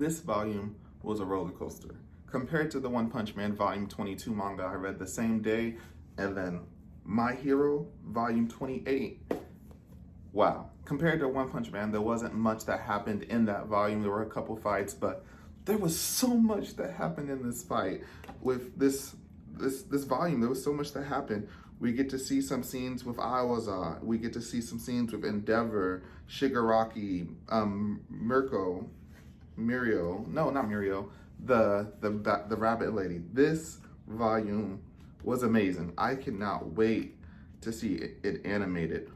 this volume was a roller coaster. Compared to the One Punch Man Volume 22 manga I read the same day, and then My Hero Volume 28, wow. Compared to One Punch Man, there wasn't much that happened in that volume. There were a couple fights, but there was so much that happened in this fight. With this volume, there was so much that happened. We get to see some scenes with Aiwaza. We get to see some scenes with Endeavor, Shigaraki, Mirio. No, not Mirio. The rabbit lady. This volume was amazing. I cannot wait to see it animated.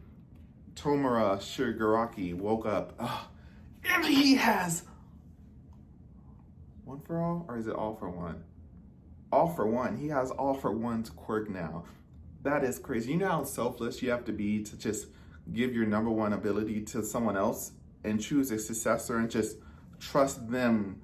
Tomura Shigaraki woke up, and he has One for All, or is it All for One? All for One. He has All for One's quirk now. That is crazy. You know how selfless you have to be to just give your number one ability to someone else and choose a successor and just trust them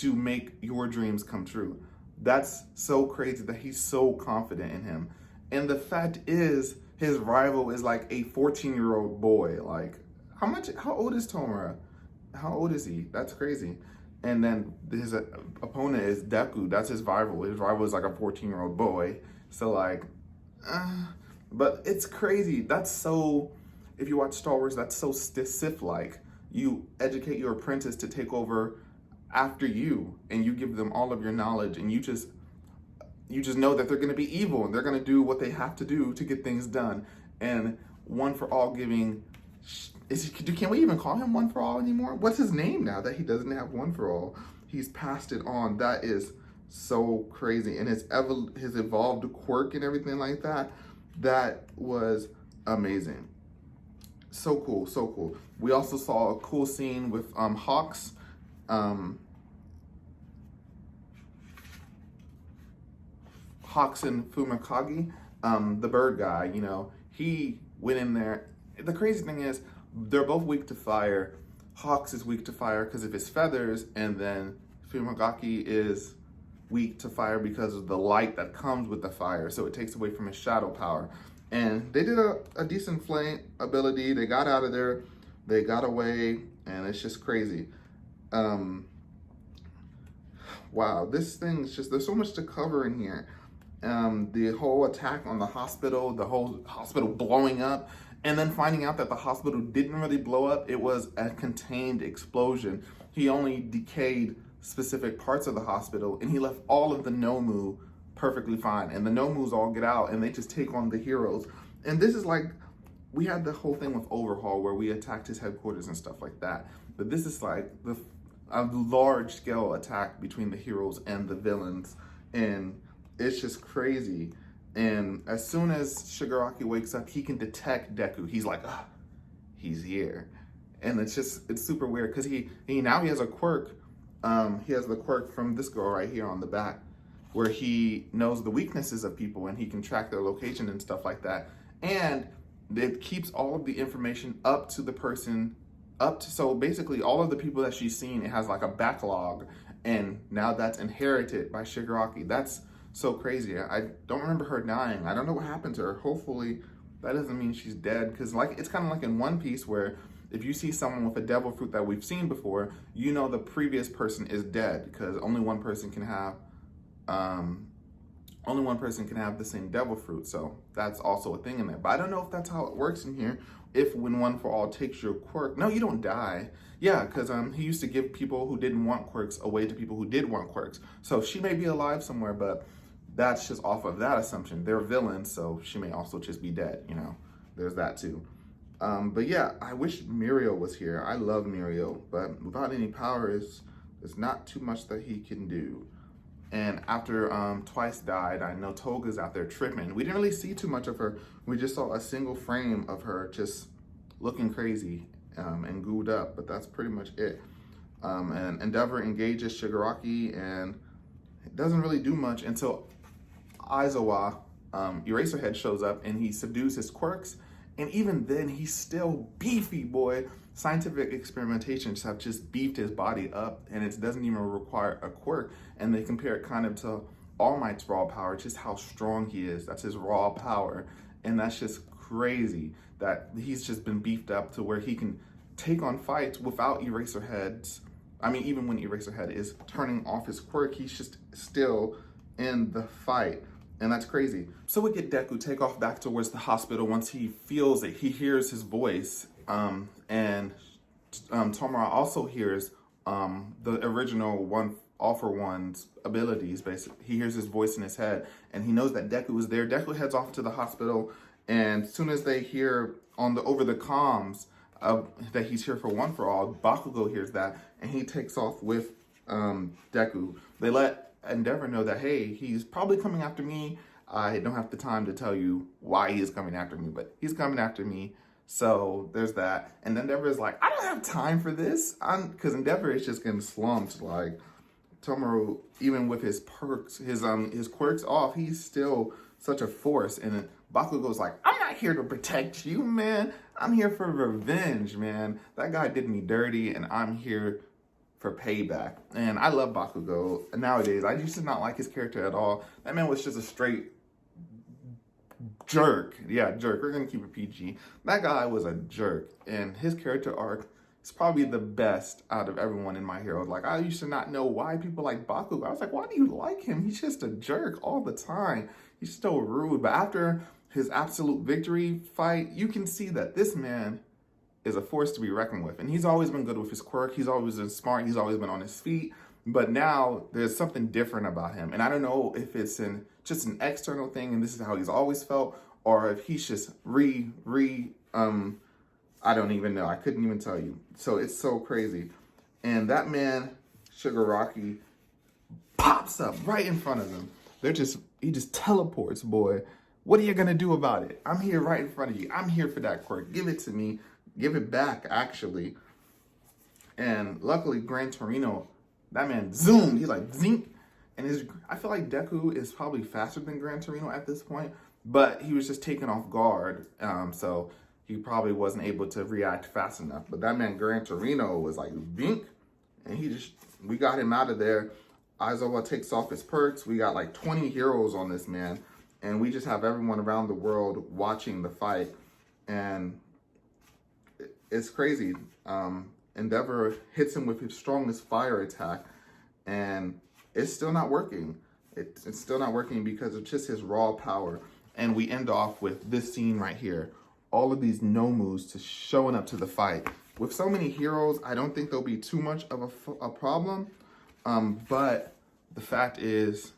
to make your dreams come true. That's so crazy that he's so confident in him. And the fact is, his rival is like a 14-year-old boy. Like, how old is Tomura? How old is he? That's crazy. And then his opponent is Deku. That's his rival. His rival is like a 14-year-old boy. So like, but it's crazy. That's so, if you watch Star Wars, that's so Sith-like. You educate your apprentice to take over after you, and you give them all of your knowledge, and you just know that they're going to be evil, and they're going to do what they have to do to get things done. And One for All giving, can we even call him One for All anymore? What's his name now that he doesn't have One for All? He's passed it on. That is so crazy. And his evolved quirk and everything like that, that was amazing. So cool, so cool. We also saw a cool scene with Hawks. Hawks and Fumakagi, the bird guy, you know, he went in there. The crazy thing is, they're both weak to fire. Hawks is weak to fire because of his feathers, and then Fumagaki is weak to fire because of the light that comes with the fire, so it takes away from his shadow power. And they did a decent flame ability. They got out of there, they got away, and it's just crazy. Wow, this thing's just, there's so much to cover in here. The whole attack on the hospital, the whole hospital blowing up, and then finding out that the hospital didn't really blow up. It was a contained explosion. He only decayed specific parts of the hospital, and he left all of the Nomu perfectly fine. And the Nomus all get out, and they just take on the heroes. And this is like, we had the whole thing with Overhaul where we attacked his headquarters and stuff like that. But this is like a large-scale attack between the heroes and the villains. And it's just crazy. And as soon as Shigaraki wakes up, he can detect Deku. He's like, he's here. And it's super weird because he now has a quirk. He has the quirk from this girl right here on the back, where he knows the weaknesses of people and he can track their location and stuff like that. And it keeps all of the information up to the person, so basically all of the people that she's seen, it has like a backlog, and now that's inherited by Shigaraki. That's so crazy. I don't remember her dying. I don't know what happened to her. Hopefully that doesn't mean she's dead, because like, it's kind of like in One Piece where if you see someone with a devil fruit that we've seen before, you know the previous person is dead, because only one person can have the same devil fruit. So that's also a thing in there. But I don't know if that's how it works in here. If when One for All takes your quirk, no, you don't die. Yeah, because he used to give people who didn't want quirks away to people who did want quirks. So she may be alive somewhere, but that's just off of that assumption. They're villains, so she may also just be dead, you know. There's that too. But yeah, I wish Mirio was here. I love Mirio, but without any powers, there's not too much that he can do. And after Twice died, I know Toga's out there tripping. We didn't really see too much of her. We just saw a single frame of her just looking crazy and gooed up, but that's pretty much it. And Endeavor engages Shigaraki, and it doesn't really do much until Aizawa, Eraserhead, shows up and he subdues his quirks. And even then, he's still beefy, boy. Scientific experimentations have just beefed his body up, and it doesn't even require a quirk. And they compare it kind of to All Might's raw power, just how strong he is. That's his raw power. And that's just crazy that he's just been beefed up to where he can take on fights without Eraserhead's I mean, even when Eraserhead is turning off his quirk, he's just still in the fight. And that's crazy. So we get Deku take off back towards the hospital once he feels it. He hears his voice. And Tomura also hears the original All For One's abilities, basically. He hears his voice in his head, and he knows that Deku is there. Deku heads off to the hospital, and as soon as they hear over the comms that he's here for One For All, Bakugo hears that, and he takes off with Deku. They let Endeavor know that, hey, he's probably coming after me. I don't have the time to tell you why he is coming after me, but he's coming after me. So there's that. And Endeavor is like, I don't have time for this. Because Endeavor is just getting slumped. Like, Tomura, even with his perks, his quirks off, he's still such a force. And Bakugo's like, I'm not here to protect you, man. I'm here for revenge, man. That guy did me dirty, and I'm here for payback. And I love Bakugo nowadays. I used to not like his character at all. That man was just a straight jerk. Yeah, jerk. We're gonna keep it PG. That guy was a jerk, and his character arc is probably the best out of everyone in My Hero. Like, I used to not know why people like Bakugo. I was like, why do you like him? He's just a jerk all the time. He's so rude. But after his absolute victory fight, you can see that this man is a force to be reckoned with. And he's always been good with his quirk. He's always been smart. He's always been on his feet. But now there's something different about him. And I don't know if it's just an external thing and this is how he's always felt, or if he's just I don't even know. I couldn't even tell you. So it's so crazy. And that man, Shigaraki, pops up right in front of him. He just teleports, boy. What are you gonna do about it? I'm here right in front of you. I'm here for that quirk. Give it to me. Give it back, actually. And luckily, Gran Torino, that man zoomed. He's like, zink. And I feel like Deku is probably faster than Gran Torino at this point, but he was just taken off guard. So he probably wasn't able to react fast enough. But that man, Gran Torino, was like, zink. And we got him out of there. Aizawa takes off his perks. We got like 20 heroes on this man. And we just have everyone around the world watching the fight. And it's crazy. Endeavor hits him with his strongest fire attack, and it's still not working. It's still not working because of just his raw power. And we end off with this scene right here. All of these Nomus just showing up to the fight. With so many heroes, I don't think there'll be too much of a problem. But the fact is,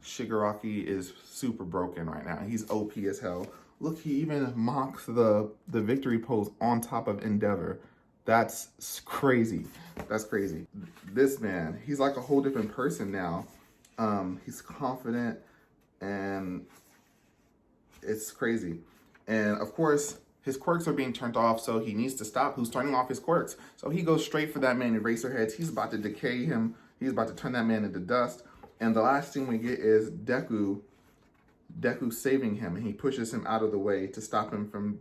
Shigaraki is super broken right now. He's OP as hell. Look, he even mocks the victory pose on top of Endeavor. That's crazy. That's crazy. This man, he's like a whole different person now. He's confident, and it's crazy. And of course, his quirks are being turned off, so he needs to stop. Who's turning off his quirks? So he goes straight for that man, Eraserheads. He's about to decay him. He's about to turn that man into dust. And the last thing we get is Deku saving him, and he pushes him out of the way to stop him from,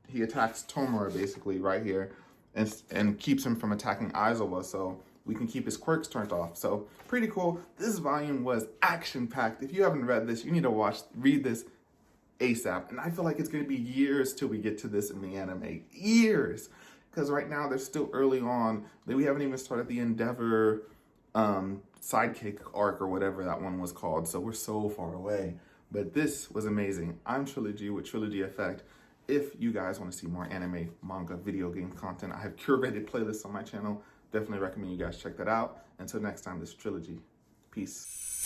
he attacks Tomura basically right here and keeps him from attacking Aizawa, so we can keep his quirks turned off. So pretty cool. This volume was action-packed. If you haven't read this, you need to read this ASAP. And I feel like it's going to be years till we get to this in the anime. Years! Because right now they're still early on. We haven't even started the Endeavor sidekick arc or whatever that one was called. So we're so far away. But this was amazing. I'm Trilogy with Trilogy Effect. If you guys want to see more anime, manga, video game content, I have curated playlists on my channel. Definitely recommend you guys check that out. Until next time, this is Trilogy. Peace.